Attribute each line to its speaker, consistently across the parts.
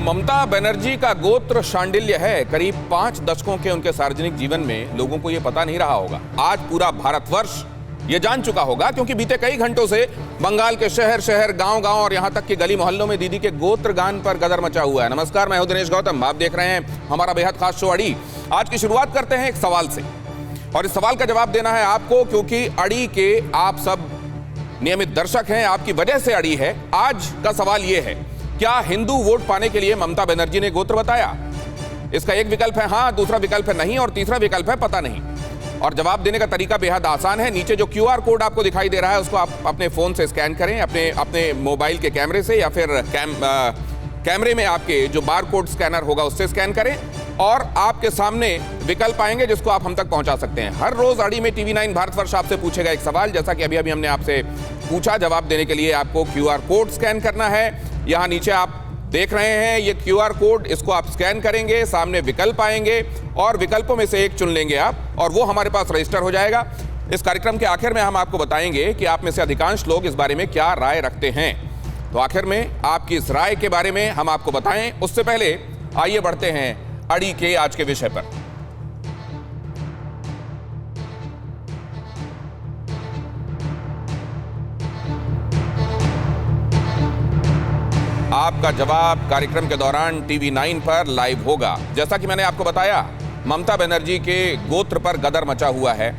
Speaker 1: ममता बनर्जी का गोत्र शांडिल्य है। करीब 5 दशकों के उनके सार्वजनिक जीवन में लोगों को यह पता नहीं रहा होगा। आज पूरा भारतवर्ष ये जान चुका होगा, क्योंकि बीते कई घंटों से बंगाल के शहर शहर, गांव-गांव और यहां तक कि गली मोहल्लों में दीदी के गोत्र गान पर गदर मचा हुआ है। नमस्कार, मैं हूं दिनेश गौतम, आप देख रहे हैं हमारा बेहद खास शो अड़ी। आज की शुरुआत करते हैं एक सवाल से, और इस सवाल का जवाब देना है आपको, क्योंकि अड़ी के आप सब नियमित दर्शक हैं, आपकी वजह से अड़ी है। आज का सवाल यह है, क्या हिंदू वोट पाने के लिए ममता बनर्जी ने गोत्र बताया? इसका एक विकल्प है हाँ, दूसरा विकल्प है नहीं, और तीसरा विकल्प है पता नहीं। और जवाब देने का तरीका बेहद आसान है। नीचे जो QR कोड आपको दिखाई दे रहा है, उसको आप अपने फोन से स्कैन करें, अपने मोबाइल के कैमरे से, या फिर कैमरे में आपके जो बार कोड स्कैनर होगा उससे स्कैन करें, और आपके सामने विकल्प आएंगे जिसको आप हम तक पहुंचा सकते हैं। हर रोज अड़ी में TV9 भारतवर्ष आपसे पूछेगा एक सवाल, जैसा कि अभी हमने आपसे पूछा। जवाब देने के लिए आपको QR कोड स्कैन करना है। यहाँ नीचे आप देख रहे हैं ये QR कोड, इसको आप स्कैन करेंगे, सामने विकल्प आएंगे और विकल्पों में से एक चुन लेंगे आप, और वो हमारे पास रजिस्टर हो जाएगा। इस कार्यक्रम के आखिर में हम आपको बताएंगे कि आप में से अधिकांश लोग इस बारे में क्या राय रखते हैं। तो आखिर में आपकी इस राय के बारे में हम आपको बताएं, उससे पहले आइए बढ़ते हैं अड़ी के आज के विषय पर। आपका जवाब कार्यक्रम के दौरान TV9 पर लाइव होगा। जैसा कि मैंने आपको बताया, ममता बनर्जी के गोत्र पर गदर मचा हुआ है।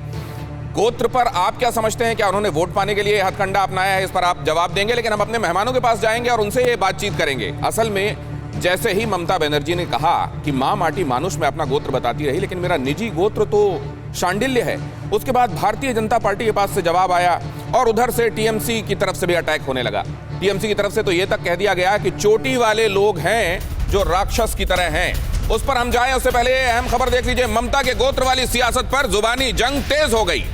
Speaker 1: गोत्र पर आप क्या समझते हैं? क्या उन्होंने वोट पाने के लिए हथकंडा अपनाया है? इस पर आप जवाब देंगे, लेकिन हम अपने मेहमानों के पास जाएंगे और उनसे ये बातचीत करेंगे। असल में जैसे ही ममता बनर्जी ने कहा कि मां माटी मानुष में अपना गोत्र बताती रही, लेकिन मेरा निजी गोत्र तो शांडिल्य है, उसके बाद भारतीय जनता पार्टी के पास से जवाब आया, और उधर से TMC की तरफ से भी अटैक होने लगा। TMC की तरफ से तो यह तक कह दिया गया कि चोटी वाले लोग हैं जो राक्षस की तरह हैं। उस पर हम जाएं उससे पहले अहम खबर देख लीजिए। ममता के गोत्र वाली सियासत पर जुबानी जंग तेज हो गई।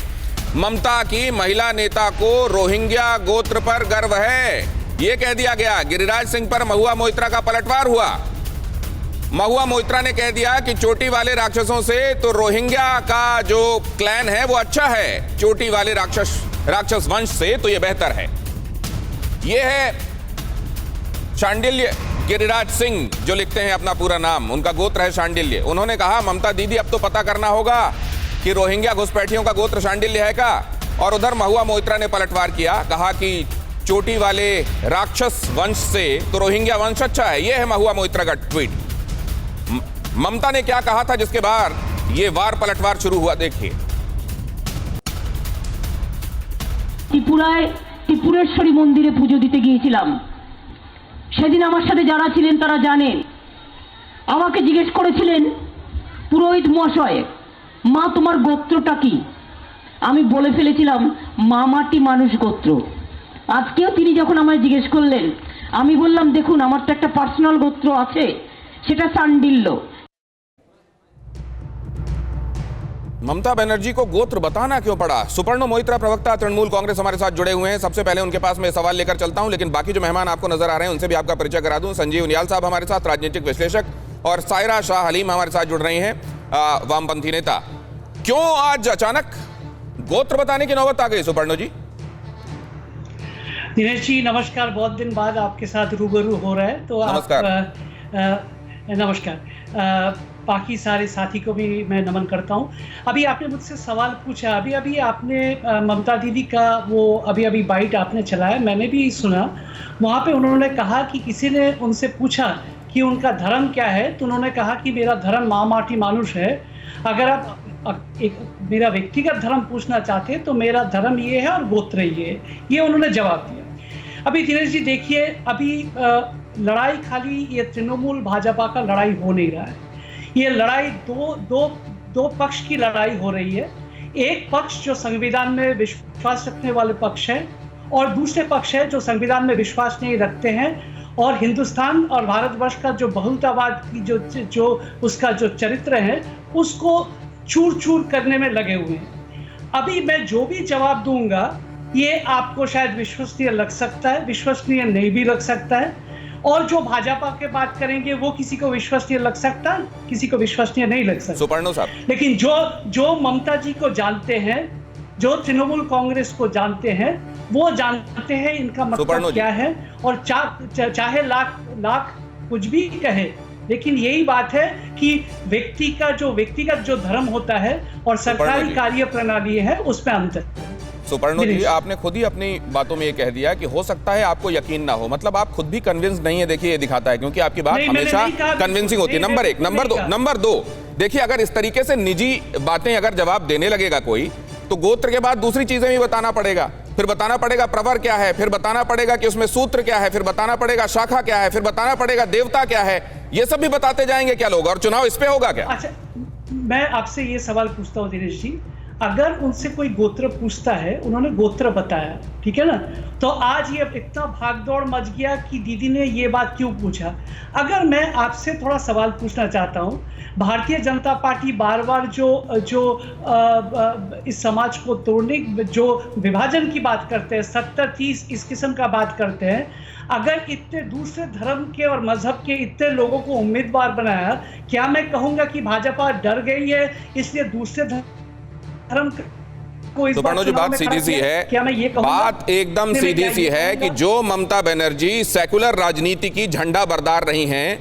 Speaker 1: ममता की महिला नेता को रोहिंग्या गोत्र पर गर्व है, यह कह दिया गया। गिरिराज सिंह पर महुआ मोइत्रा का पलटवार हुआ। महुआ मोइत्रा ने कह दिया कि चोटी वाले राक्षसों से तो रोहिंग्या का जो क्लैन है वो अच्छा है, चोटी वाले राक्षस वंश से तो ये बेहतर है। ये है शांडिल्य गिरिराज सिंह, जो लिखते हैं अपना पूरा नाम, उनका गोत्र है शांडिल्य। उन्होंने कहा, ममता दीदी अब तो पता करना होगा कि रोहिंग्या घुसपैठियों का गोत्र शांडिल्य है का। और उधर महुआ मोइत्रा ने पलटवार किया, कहा कि चोटी वाले राक्षस वंश से तो रोहिंग्या वंश अच्छा है। यह है महुआ मोइत्रा का ट्वीट। ममता ने क्या कहा था जिसके बाद ये वार पलटवार शुरू हुआ, देखिए।
Speaker 2: ত্রিপুরেশ্বরী মন্দিরে পুজো দিতে গিয়েছিলাম। সেদিন আমার সাথে যারা ছিলেন তারা জানেন, আমাকে জিজ্ঞেস করেছিলেন পুরোহিত মশাই, মা তোমার গোত্রটা কি? আমি বলে ফেলেছিলাম মা মাটি মানুষ গোত্র। আজকেও তিনি যখন আমায় জিজ্ঞেস করলেন, আমি বললাম দেখুন আমার তো একটা পার্সোনাল গোত্র আছে, সেটা শান্ডিল্য।
Speaker 1: ममता बनर्जी को गोत्र बताना क्यों पड़ा? सुपर्णो मोइत्रा, प्रवक्ता तृणमूल कांग्रेस, हमारे साथ जुड़े हुए हैं। सबसे पहले उनके पास मैं सवाल लेकर चलता हूं, लेकिन बाकी जो मेहमान आपको नजर आ रहे हैं उनसे भी आपका परिचय करा दूं। संजीव नियाल साहब हमारे साथ, राजनीतिक विश्लेषक, और सायरा शाह हलीम हमारे साथ जुड़ रही हैं, वामपंथी नेता। क्यों आज अचानक गोत्र बताने की नौबत आ गई सुपर्णो जी?
Speaker 3: दिनेश जी नमस्कार, बहुत दिन बाद आपके साथ रूबरू हो रहा है, तो
Speaker 1: नमस्कार।
Speaker 3: नमस्कार। बाकी सारे साथी को भी मैं नमन करता हूं। अभी आपने मुझसे सवाल पूछा, अभी आपने ममता दीदी का वो अभी बाइट आपने चलाया, मैंने भी सुना। वहाँ पे उन्होंने कहा कि किसी ने उनसे पूछा कि उनका धर्म क्या है, तो उन्होंने कहा कि मेरा धर्म माँ माटी मानुष है। अगर आप मेरा व्यक्तिगत धर्म पूछना चाहते हैं तो मेरा धर्म ये है और गोत्र ये है, ये उन्होंने जवाब दिया। अभी दिनेश जी देखिए, अभी लड़ाई खाली ये तृणमूल भाजपा का लड़ाई हो नहीं रहा है। ये लड़ाई दो पक्ष की लड़ाई हो रही है। एक पक्ष जो संविधान में विश्वास रखने वाले पक्ष है, और दूसरे पक्ष है जो संविधान में विश्वास नहीं रखते हैं, और हिंदुस्तान और भारतवर्ष का जो बहुलतावाद की जो उसका जो चरित्र है उसको चूर चूर करने में लगे हुए हैं। अभी मैं जो भी जवाब दूंगा ये आपको शायद विश्वसनीय लग सकता है, विश्वसनीय नहीं भी लग सकता है, और जो भाजपा के बात करेंगे वो किसी को विश्वसनीय लग सकता है, किसी को विश्वसनीय नहीं लग सकता।
Speaker 1: सुपर्णो साहब,
Speaker 3: लेकिन जो ममता जी को जानते हैं, जो तृणमूल कांग्रेस को जानते हैं, वो जानते हैं इनका मतलब क्या है। और चाहे लाख कुछ भी कहे, लेकिन यही बात है कि व्यक्तिगत जो धर्म होता है और सरकारी कार्य प्रणाली है उसमें अंतर।
Speaker 1: सुपर्णो जी, आपने खुद ही अपनी बातों में ये कह दिया कि हो सकता है आपको यकीन ना हो, मतलब आप खुद भी कन्विंस नहीं है। देखिए ये दिखाता है, क्योंकि आपकी बात हमेशा कन्विंसिंग होती है। नंबर एक, नंबर दो, देखिए अगर इस तरीके से निजी बातें अगर जवाब देने लगेगा कोई, तो गोत्र के बाद दूसरी चीजें भी बताना पड़ेगा। फिर बताना पड़ेगा प्रवर क्या है, फिर बताना पड़ेगा कि उसमें सूत्र क्या है, फिर बताना पड़ेगा शाखा क्या है, फिर बताना पड़ेगा देवता क्या है। ये सब भी बताते जाएंगे क्या लोग, और चुनाव इस पे होगा क्या?
Speaker 3: अच्छा, मैं आपसे ये सवाल पूछता हूँ दिनेश जी, अगर उनसे कोई गोत्र पूछता है, उन्होंने गोत्र बताया, ठीक है ना, तो आज ये इतना भागदौड़ मच गया कि दीदी ने ये बात क्यों पूछा। अगर मैं आपसे थोड़ा सवाल पूछना चाहता हूँ, भारतीय जनता पार्टी बार बार जो इस समाज को तोड़ने, जो विभाजन की बात करते हैं, 70-30 इस किस्म का बात करते हैं, अगर इतने दूसरे धर्म के और मजहब के इतने लोगों को उम्मीदवार बनाया, क्या मैं कहूँगा कि भाजपा डर गई है इसलिए दूसरे धर्म को इस
Speaker 1: सुपर्णो जी, बात सीधी सी है,
Speaker 3: क्या मैं ये कहूँगा?
Speaker 1: बात एकदम सीधी सी है कि जो ममता बनर्जी सेकुलर राजनीति की झंडा बरदार रही हैं,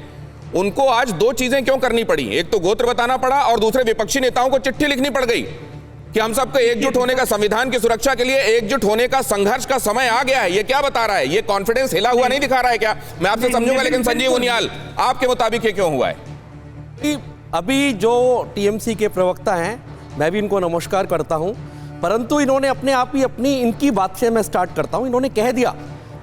Speaker 1: उनको आज दो चीजें क्यों करनी पड़ी? एक तो गोत्र बताना पड़ा, और दूसरे विपक्षी नेताओं को चिट्ठी लिखनी पड़ गई कि हम सबको एकजुट होने का, संविधान की सुरक्षा के लिए एकजुट होने का, संघर्ष का समय आ गया है। ये क्या बता रहा है? ये कॉन्फिडेंस हिला हुआ नहीं दिखा रहा है क्या? मैं आपसे समझूंगा, लेकिन संजीव उनियाल, आपके मुताबिक ये क्यों हुआ है?
Speaker 4: अभी जो टीएमसी के प्रवक्ता हैं, मैं भी इनको नमस्कार करता हूं, परंतु इन्होंने अपने आप ही इनकी बात से मैं स्टार्ट करता हूं। इन्होंने कह दिया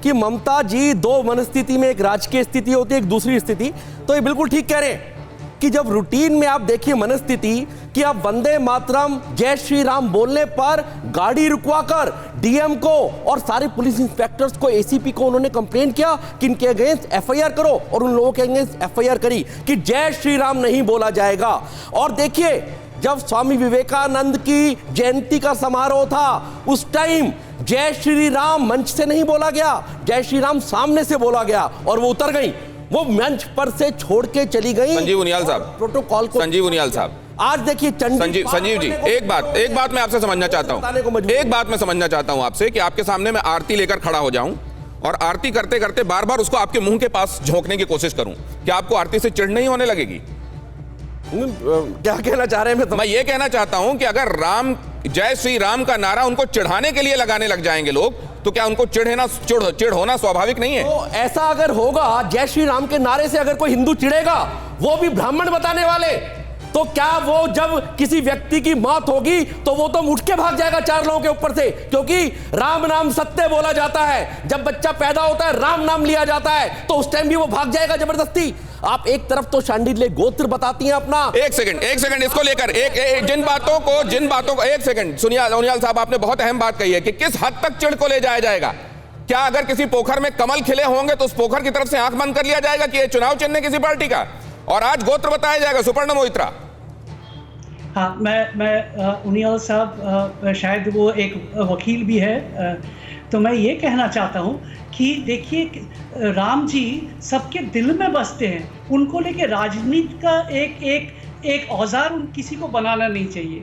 Speaker 4: कि ममता जी दो मनस्थिति में, एक राजकीय स्थिति होती है, एक दूसरी स्थिति। तो ये बिल्कुल ठीक कह रहे हैं कि जब रूटीन में आप देखिए मनस्थिति कि आप वंदे मातरम, जय श्री राम बोलने पर गाड़ी रुकवाकर डीएम को और सारे पुलिस इंस्पेक्टर्स को, एसीपी को उन्होंने कंप्लेन किया कि इनके अगेंस्ट एफआईआर करो, और उन लोगों के अगेंस्ट एफआईआर करी कि जय श्री राम नहीं बोला जाएगा। और देखिए जब स्वामी विवेकानंद की जयंती का समारोह था, उस टाइम जय श्री राम मंच से नहीं बोला गया, जय श्री राम सामने से बोला गया, और वो उतर गई, वो मंच पर से छोड़ के चली गई।
Speaker 1: संजीव उनियाल साहब,
Speaker 4: प्रोटोकॉल को, संजीव उनियाल साहब, आज देखिए
Speaker 1: संजीव जी, एक बात मैं आपसे समझना चाहता हूं, एक बात मैं समझना चाहता हूं आपसे, कि आपके सामने मैं आरती लेकर खड़ा हो जाऊं और आरती करते करते बार बार उसको आपके मुंह के पास झोंकने की कोशिश करूं, क्या आपको आरती से चिढ़ नहीं होने लगेगी?
Speaker 4: क्या कहना चाह रहे हैं?
Speaker 1: मैं ये कहना चाहता हूं कि अगर राम, जय श्री राम का नारा उनको चिढ़ाने के लिए लगाने लग जाएंगे लोग, तो क्या उनको चिढ़ होना स्वाभाविक नहीं है?
Speaker 4: तो ऐसा अगर होगा, जय श्री राम के नारे से अगर कोई हिंदू चिढ़ेगा, वो भी ब्राह्मण बताने वाले, तो क्या वो जब किसी व्यक्ति की मौत होगी तो वो तो उठ के भाग जाएगा 4 लोगों के ऊपर से, क्योंकि राम नाम सत्य बोला जाता है। जब बच्चा पैदा होता है, राम नाम लिया जाता है, तो उस टाइम भी वो भाग जाएगा जबरदस्ती। आप एक तरफ तो शांडिल्य गोत्र बताती हैं अपना।
Speaker 1: एक सेकंड इसको लेकर जिन बातों को एक सेकंड सुनिए उनियाल साहब, आपने बहुत अहम बात कही है कि किस हद तक चिढ़ को ले जाया जाएगा। क्या अगर किसी पोखर में कमल खिले होंगे तो उस पोखर की तरफ से आंख बंद कर लिया जाएगा कि ये चुनाव चिन्ह किसी पार्टी का, और आज गोत्र बताया जाएगा? सुपर्ण मोहित्रा।
Speaker 3: हाँ, मैं उनियाल साहब, शायद वो एक वकील भी है, तो मैं ये कहना चाहता हूँ कि देखिए, राम जी सबके दिल में बसते हैं, उनको लेके राजनीति का एक औजार किसी को बनाना नहीं चाहिए।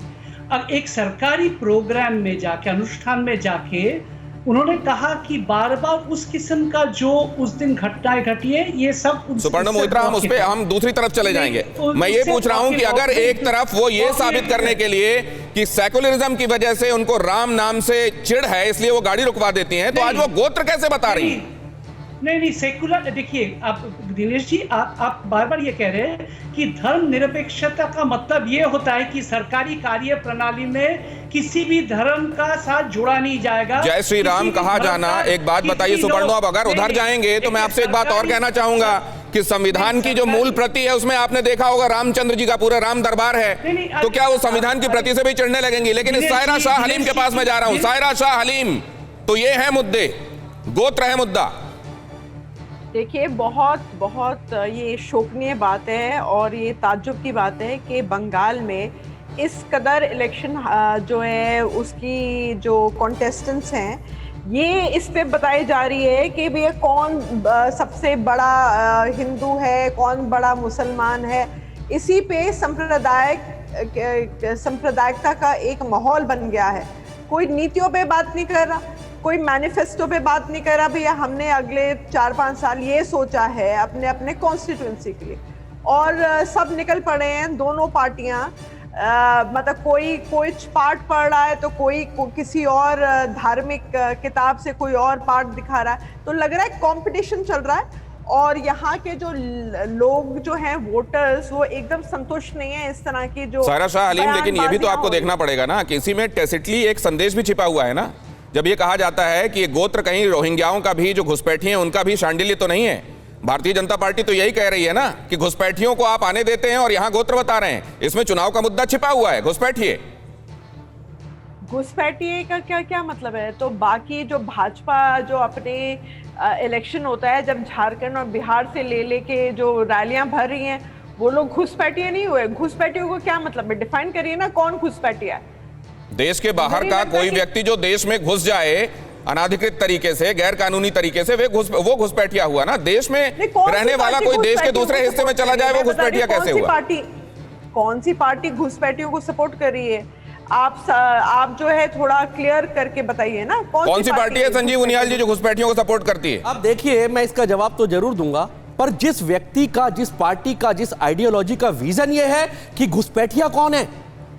Speaker 3: अब एक सरकारी प्रोग्राम में जाके, अनुष्ठान में जाके उन्होंने कहा कि बार बार उस किस्म का जो उस दिन घटनाएं घटी है, ये सब
Speaker 1: सुपर्ण मोहित्रा, हम उस पे हम दूसरी तरफ चले जाएंगे। मैं ये पूछ रहा हूं कि अगर एक तरफ वो ये साबित करने के लिए कि सेकुलरिज्म की वजह से उनको राम नाम से चिढ़ है इसलिए वो गाड़ी रुकवा देती हैं, तो आज वो गोत्र कैसे बता रही हैं?
Speaker 3: नहीं, सेकुलर, देखिए आप दिनेश जी, आप बार बार ये कह रहे हैं कि धर्म निरपेक्षता का मतलब ये होता है कि सरकारी कार्य प्रणाली में किसी भी धर्म का साथ जोड़ा नहीं जाएगा।
Speaker 1: जय श्री राम कहा जाना, एक बात बताइए सुपर्णो, अब अगर उधर जाएंगे तो मैं आपसे एक बात और कहना चाहूंगा कि संविधान की जो मूल प्रति है उसमें आपने देखा होगा रामचंद्र जी का पूरा राम दरबार है, तो क्या वो संविधान की प्रति से भी चिढ़ने लगेंगे? लेकिन इस सायरा शाह हलीम के पास मैं जा रहा हूं, सायरा शाह हलीम, तो ये है मुद्दे, गोत्र है मुद्दा।
Speaker 5: देखिए, बहुत ये शोकनीय बात है और ये ताज्जुब की बात है कि बंगाल में इस कदर इलेक्शन जो है उसकी जो कॉन्टेस्टेंट्स हैं, ये इस पे बताई जा रही है कि भैया कौन सबसे बड़ा हिंदू है, कौन बड़ा मुसलमान है। इसी पे सांप्रदायिकता का एक माहौल बन गया है। कोई नीतियों पे बात नहीं कर रहा, कोई मैनिफेस्टो पे बात नहीं कर रहा भैया, हमने अगले 4-5 साल ये सोचा है अपने अपने कॉन्स्टिट्यूंसी के लिए, और सब निकल पड़े हैं दोनों पार्टियां। मतलब कोई कुछ पार्ट पढ़ रहा है तो कोई किसी और धार्मिक किताब से कोई और पार्ट दिखा रहा है, तो लग रहा है कंपटीशन चल रहा है। और यहाँ के जो लोग जो हैं वोटर्स, वो एकदम संतुष्ट नहीं है इस तरह की जो
Speaker 1: सायरा शाह हलीम, लेकिन ये भी तो आपको देखना पड़ेगा ना कि इसी में टैसिटली एक संदेश भी छिपा हुआ है ना, जब ये कहा जाता है कि ये गोत्र कहीं रोहिंग्याओं का भी जो घुसपैठी हैं उनका भी शांडिल्य तो नहीं है। भारतीय जनता पार्टी तो यही कह रही है ना कि घुसपैठियों को आप आने देते हैं और यहां गोत्र बता रहे हैं, इसमें चुनाव का मुद्दा छिपा हुआ है। घुसपैठिए
Speaker 5: का क्या मतलब है? तो बाकी जो भाजपा जो अपने इलेक्शन होता है जब झारखंड और बिहार से लेके जो रैलियां भर रही हैं, वो लोग घुसपैठिए नहीं हुए। घुसपैठियों को क्या मतलब है? डिफाइन करिए ना, कौन घुसपैठिया है?
Speaker 1: देश के बाहर का कोई व्यक्ति जो देश में घुस जाए अनाधिकृत तरीके से, गैर कानूनी तरीके से, वो घुसपैठिया हुआ ना। देश में रहने वाला कोई देश के दूसरे हिस्से में चला जाए, वो घुसपैठिया कैसे हुआ?
Speaker 5: कौन सी पार्टी घुसपैठियों को सपोर्ट कर रही है? आप जो है थोड़ा क्लियर करके बताइए ना,
Speaker 1: कौन सी पार्टी है संजीव उनियाल जी जो घुसपैठियों को सपोर्ट करती है?
Speaker 4: अब देखिए, मैं इसका जवाब तो जरूर दूंगा, पर जिस व्यक्ति का, जिस पार्टी का, जिस आइडियोलॉजी का विजन ये है कि घुसपैठिया कौन है,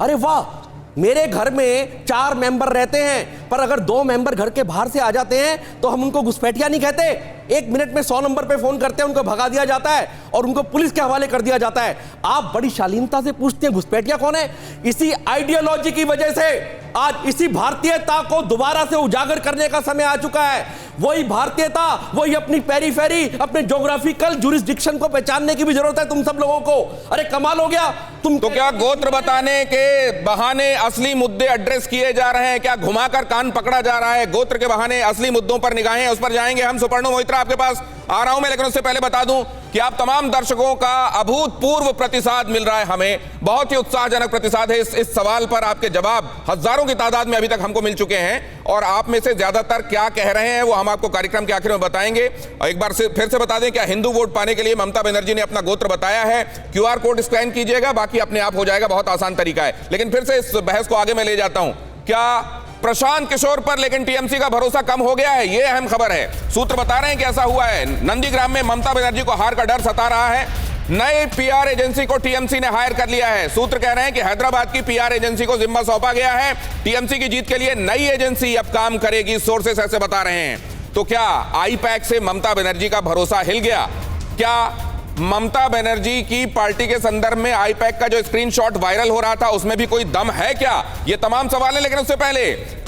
Speaker 4: अरे वाह, मेरे घर में 4 मेंबर रहते हैं, पर अगर 2 मेंबर घर के बाहर से आ जाते हैं तो हम उनको घुसपैठिया नहीं कहते। 1 मिनट में 100 नंबर पे फोन करते हैं, उनको भगा दिया जाता है और उनको पुलिस के हवाले कर दिया जाता है। आप बड़ी शालीनता से पूछते हैं घुसपैठिया कौन है? इसी आइडियोलॉजी की वजह से आज इसी भारतीयता को दोबारा से उजागर करने का समय आ चुका है। वही भारतीयता, वही अपनी पेरीफेरी, अपने ज्योग्राफिकल जुरिस्डिक्शन को पहचानने की भी जरूरत है तुम सब लोगों को। अरे कमाल हो गया तुम।
Speaker 1: तो क्या गोत्र बताने के बहाने असली मुद्दे एड्रेस किए जा रहे हैं? क्या घुमाकर कान पकड़ा जा रहा है? गोत्र के बहाने असली मुद्दों पर निगाहें उस पर जाएंगे हम। सुपर्णो मोहित्रा आपके पास आ रहा हूं मैं, लेकिन उससे पहले बता दूं कि आप तमाम दर्शकों का अभूतपूर्व प्रतिसाद मिल रहा है हमें, बहुत ही उत्साहजनक प्रतिसाद है इस सवाल पर। आपके जवाब हजारों की तादाद में अभी तक हमको मिल चुके हैं और आप में से ज्यादातर क्या कह रहे हैं वो हम आपको कार्यक्रम के आखिर में बताएंगे। एक बार फिर से बता दें, क्या हिंदू वोट पाने के लिए ममता बनर्जी ने अपना गोत्र बताया है? QR कोड स्कैन कीजिएगा, बाकी अपने आप हो जाएगा, बहुत आसान तरीका है। लेकिन फिर से इस बहस को आगे मैं ले जाता हूं। क्या प्रशांत किशोर पर लेकिन टीएमसी का भरोसा कम हो गया है? यह अहम खबर है। सूत्र बता रहे हैं कि ऐसा हुआ है। नंदीग्राम में ममता बनर्जी को हार का डर सता रहा है। नए PR एजेंसी को टीएमसी ने हायर कर लिया है। सूत्र कह रहे हैं कि हैदराबाद की PR एजेंसी को जिम्मा सौंपा गया है। टीएमसी की जीत के लिए नई एजेंसी अब काम करेगी, सोर्सेस ऐसे बता रहे हैं। तो क्या आईपैक से ममता बनर्जी का भरोसा हिल गया? क्या ममता बनर्जी की पार्टी के संदर्भ में आईपैक का जो स्क्रीनशॉट वायरल हो रहा था उसमें भी कोई दम है क्या? ये तमाम सवाल है, लेकिन उससे पहले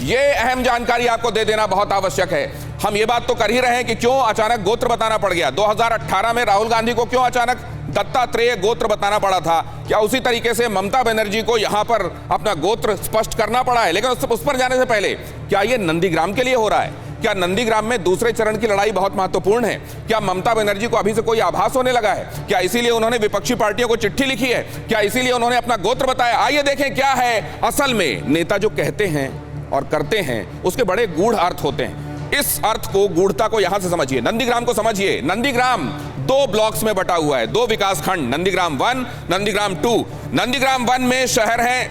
Speaker 1: ये अहम जानकारी आपको दे देना बहुत आवश्यक है। हम ये बात तो कर ही रहे हैं कि क्यों अचानक गोत्र बताना पड़ गया। 2018 में राहुल गांधी को क्यों अचानक दत्तात्रेय गोत्र बताना पड़ा था? क्या उसी तरीके से ममता बनर्जी को यहां पर अपना गोत्र स्पष्ट करना पड़ा है? लेकिन उस पर जाने से पहले क्या यह नंदीग्राम के लिए हो रहा है? क्या नंदीग्राम में दूसरे चरण की लड़ाई बहुत महत्वपूर्ण है? क्या ममता बनर्जी को अभी से कोई आभास होने लगा है? क्या इसीलिए उन्होंने विपक्षी पार्टियों को चिट्ठी लिखी है? क्या इसीलिए उन्होंने अपना गोत्र बताया? आइए देखें क्या है असल में। नेता जो कहते हैं और करते हैं उसके बड़े गूढ़ अर्थ होते हैं। इस अर्थ को, गूढ़ता को यहां से समझिए, नंदीग्राम को समझिए। नंदीग्राम 2 ब्लॉक्स में बटा हुआ है, 2 विकास खंड, नंदीग्राम 1, नंदीग्राम 2। नंदीग्राम 1 में शहर है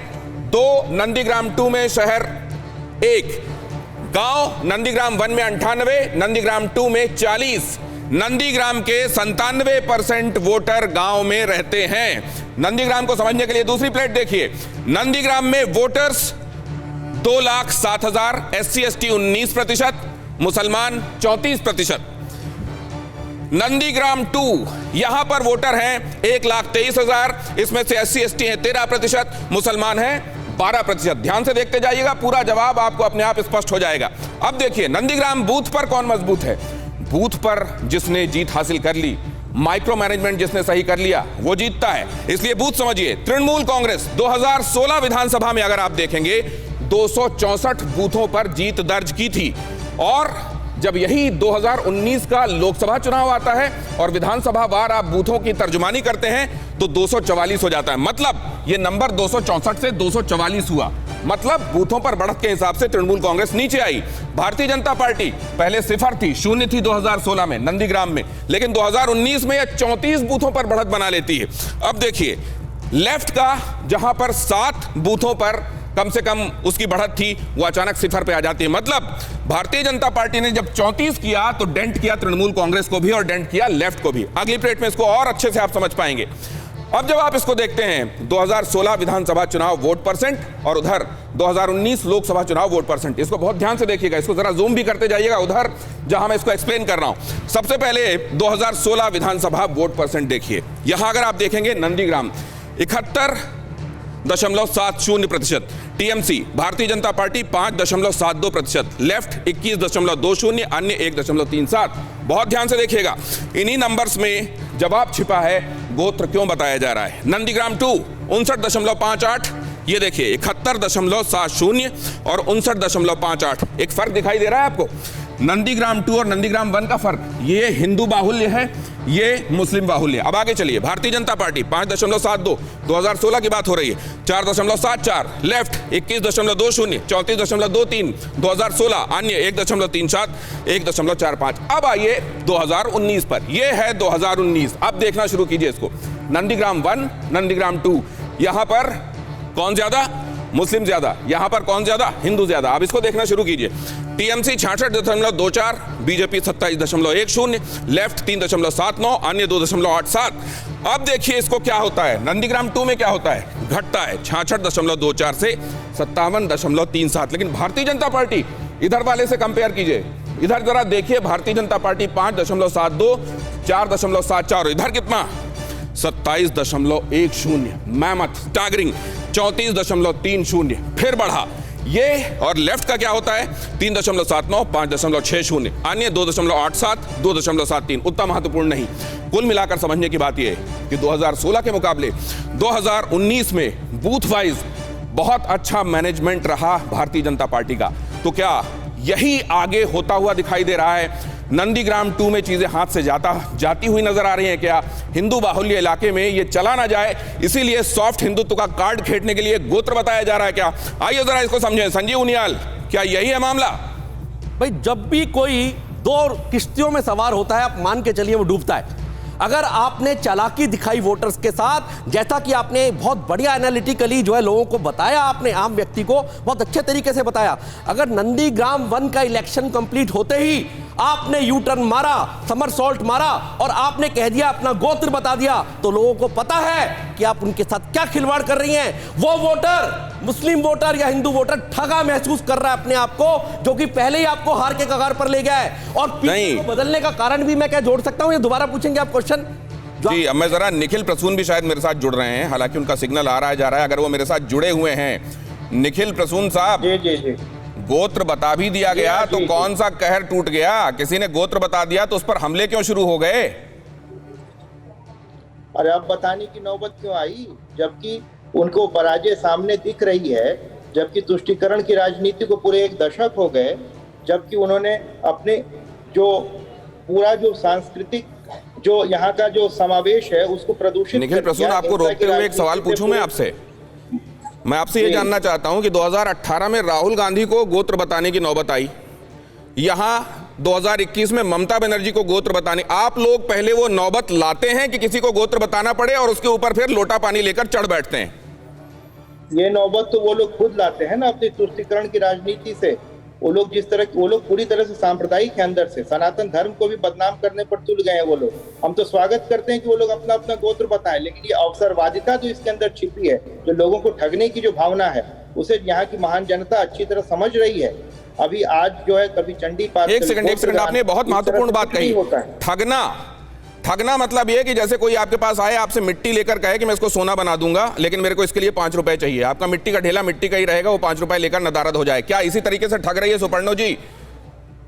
Speaker 1: 2, नंदीग्राम 2 में शहर 1। गांव नंदीग्राम 1 में 98, नंदीग्राम 2 में 40। नंदीग्राम के 97% वोटर गांव में रहते हैं। नंदीग्राम को समझने के लिए दूसरी प्लेट देखिए। नंदीग्राम में वोटर्स 2,07,000, SC ST 19%, मुसलमान 34%। नंदीग्राम 2 यहां पर वोटर हैं 1,23,000, इसमें से SC ST हैं 13%, मुसलमान हैं 12%। ध्यान से देखते जाइएगा, पूरा जवाब आपको अपने आप स्पष्ट हो जाएगा। अब देखिए नंदीग्राम बूथ पर कौन मजबूत है। बूथ पर जिसने जीत हासिल कर ली, माइक्रो मैनेजमेंट जिसने सही कर लिया, वो जीतता है। इसलिए बूथ समझिए। तृणमूल कांग्रेस 2016 विधानसभा में अगर आप देखेंगे 264 बूथों पर जीत दर्ज की थी, और जब यही 2019 का लोकसभा चुनाव आता है और विधानसभा वार आप बूथों की तर्जुमानी करते हैं तो 244 हो जाता है। मतलब ये नंबर 264 से 244 हुआ। मतलब बूथों पर बढ़त के हिसाब से तृणमूल कांग्रेस नीचे आई। भारतीय जनता पार्टी पहले 0 थी, 0 थी 2016 में नंदीग्राम में, लेकिन 2019 में यह 34 बूथों पर बढ़त बना लेती है। अब देखिए लेफ्ट का, जहां पर 7 बूथों पर कम से कम उसकी बढ़त थी वो अचानक सिफर पे आ जाती है। मतलब भारतीय जनता पार्टी ने जब 34 किया तो डेंट किया तृणमूल कांग्रेस को भी और डेंट किया लेफ्ट को भी। अगली प्लेट में इसको और अच्छे से आप समझ पाएंगे। अब जब आप इसको देखते हैं 2016 विधानसभा चुनाव वोट परसेंट और उधर 2019 लोकसभा चुनाव वोट परसेंट, इसको बहुत ध्यान से देखिएगा, इसको जरा जूम भी करते जाइएगा उधर जहां मैं इसको एक्सप्लेन कर रहा हूं। सबसे पहले 2016 विधानसभा वोट परसेंट देखिए। यहां अगर आप देखेंगे Nandigram 71.70%, TMC Bharatiya Janata party 5.72%, left 21.20, अन्य 1.37। बहुत ध्यान से देखिएगा, इन्हीं नंबर्स में जवाब छिपा है। गोत्र क्यों बताया जा रहा है? नंदीग्राम 2 59.58, ये देखिए 71.70 और 59.58, एक फर्क दिखाई दे रहा है आपको? नंदीग्राम 2 और नंदीग्राम 1 का फर्क, ये हिंदू बाहुल्य है, ये मुस्लिम बाहुल्य। अब आगे चलिए, भारतीय जनता पार्टी 5.72, 2016 की बात हो रही है, 4.74, लेफ्ट 21.20, 34.23, 2016, अन्य 1.37, 1.45। अब आइए 2019 पर, ये है 2019। अब देखना शुरू कीजिए इसको, नंदीग्राम 1, नंदीग्राम 2, यहां पर कौन ज्यादा? मुस्लिम ज्यादा। यहां पर कौन ज्यादा? हिंदू ज्यादा। अब इसको देखना शुरू कीजिए, टीएमसी 66.24, बीजेपी 27.10, लेफ्ट 3.79, अन्य 2.87। अब देखिए इसको क्या होता है, नंदीग्राम 2 में क्या होता है? घटता है 66.24 से 57.37। लेकिन भारतीय जनता पार्टी इधर वाले से कंपेयर कीजिए, इधर जरा देखिए, भारतीय जनता पार्टी 5.72, 4.74, इधर कितना? 27.10, मैमथ स्टैगरिंग 34.30, फिर बढ़ा ये। और लेफ्ट का क्या होता है? 3.79, 5.60, अन्य 2.87, 2.73। उतना महत्वपूर्ण नहीं। कुल मिलाकर समझने की बात यह है कि 2016 के मुकाबले 2019 में बूथ वाइज बहुत अच्छा मैनेजमेंट रहा भारतीय जनता पार्टी का। तो क्या यही आगे होता हुआ दिखाई दे रहा है? नंदीग्राम 2 में चीजें हाथ से जाती हुई नजर आ रही हैं क्या? हिंदू बाहुल्य इलाके में ये चला ना जाए, इसीलिए सॉफ्ट हिंदुत्व का कार्ड खेलने के लिए गोत्र बताया जा रहा है क्या? आइए जरा इसको समझें। संजीव उनियाल, क्या यही है मामला?
Speaker 4: भाई, जब भी कोई दो किश्तियों में सवार होता है, आप मान के चलिए वो डूबता है। अगर आपने चालाकी दिखाई वोटर्स के साथ, जैसा कि आपने बहुत बढ़िया एनालिटिकली जो है लोगों को बताया, आपने आम व्यक्ति को बहुत अच्छे तरीके से बताया, अगर नंदीग्राम 1 का इलेक्शन कंप्लीट होते ही आपने यू टर्न मारा, समरसॉल्ट मारा और आपने कह दिया, अपना गोत्र बता दिया, तो लोगों को पता है कि आप उनके साथ क्या खिलवाड़ कर रही हैं। वो वोटर, मुस्लिम वोटर या हिंदू वोटर, ठगा महसूस कर रहा है अपने आप को, जो कि पहले ही आपको हार के कगार पर ले गया है। और पीछे को बदलने का कारण भी मैं क्या जोड़ सकता हूं? ये दोबारा पूछेंगे आप क्वेश्चन?
Speaker 1: जी, अब मैं जरा, निखिल प्रसून भी शायद मेरे साथ जुड़ रहे हैं, हालांकि उनका सिग्नल आ रहा है जा रहा है। अगर वो मेरे साथ जुड़े हुए हैं, निखिल प्रसून साहब,
Speaker 6: जी,
Speaker 1: गोत्र बता भी दिया गया तो कौन सा कहर टूट गया? किसी ने गोत्र बता दिया तो उस पर हमले क्यों शुरू हो गए?
Speaker 6: अरे अब बताने की नौबत क्यों आई, जबकि उनको पराजय सामने दिख रही है, जबकि तुष्टीकरण की राजनीति को पूरे 1 दशक हो गए, जबकि उन्होंने अपने जो पूरा जो सांस्कृतिक जो यहाँ का जो समावेश है उसको प्रदूषित।
Speaker 1: निखिल प्रसून, आपको रोकते हुए एक सवाल पूछूं मैं आपसे? मैं आपसे ये जानना चाहता हूं कि 2018 में राहुल गांधी को गोत्र बताने की नौबत आई, यहां 2021 में ममता बनर्जी को गोत्र बताने, आप लोग पहले वो नौबत लाते हैं कि किसी को गोत्र बताना पड़े और उसके ऊपर फिर लोटा पानी लेकर चढ़ बैठते हैं?
Speaker 6: ये नौबत तो वो लोग खुद लाते हैं ना अपनी तुष्टीकरण की राजनीति से। वो लोग पूरी तरह से सांप्रदायिक है, अंदर से सनातन धर्म को भी बदनाम करने पर तुल गए हैं वो लोग। हम तो स्वागत करते हैं कि वो लोग अपना अपना गोत्र बताएं, लेकिन ये अवसरवादिता जो इसके अंदर छिपी है, जो लोगों को ठगने की जो भावना है, उसे यहाँ की महान जनता अच्छी तरह समझ रही है। अभी आज जो है कभी चंडी पाठ,
Speaker 1: एक सेकंड, आपने बहुत महत्वपूर्ण बात कही, ठगना मतलब ये कि जैसे कोई आपके पास आए, आपसे मिट्टी लेकर कहे कि मैं इसको सोना बना दूंगा, लेकिन मेरे को इसके लिए 5 रुपए चाहिए। आपका मिट्टी का ढेला मिट्टी का ही रहेगा, वो 5 रुपए लेकर नदारद हो जाए। क्या इसी तरीके से ठग रही है सुपर्णो जी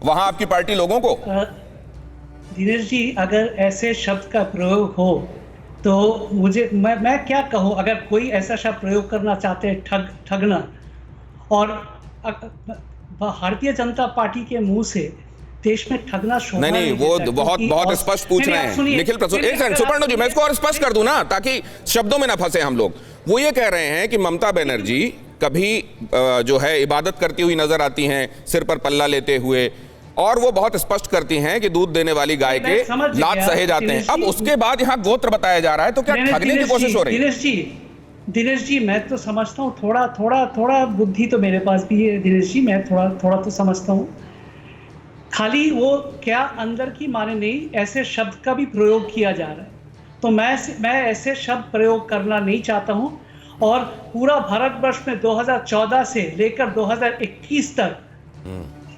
Speaker 1: वहां आपकी पार्टी लोगों को?
Speaker 3: दिनेश जी, अगर ऐसे शब्द का प्रयोग हो तो मुझे मैं क्या कहूँ? अगर कोई ऐसा शब्द प्रयोग करना चाहते हैं, ठगना, और भारतीय जनता पार्टी के मुंह से देश में ठगना शोभा
Speaker 1: नहीं, वो बहुत स्पष्ट पूछ रहे हैं निखिल प्रसून। एक सेकंड सुपर्णो जी, मैं इसको और स्पष्ट कर दूं ना, ताकि शब्दों में ना फंसे हम लोग। वो ये कह रहे हैं कि ममता बनर्जी कभी जो है इबादत करती हुई नजर आती हैं, सिर पर पल्ला लेते हुए, और वो बहुत स्पष्ट करती हैं कि दूध देने वाली गाय के लात सहे जाते हैं। अब उसके बाद यहाँ गोत्र बताया जा रहा है, तो क्या ठगने की कोशिश हो रही है?
Speaker 3: दिनेश जी, मैं तो समझता हूँ थोड़ा बुद्धि तो मेरे पास भी है दिनेश जी, मैं थोड़ा तो समझता हूँ। खाली वो क्या अंदर की माने नहीं, ऐसे शब्द का भी प्रयोग किया जा रहा है, तो मैं ऐसे शब्द प्रयोग करना नहीं चाहता हूँ। और पूरा भारतवर्ष में 2014 से लेकर 2021 तक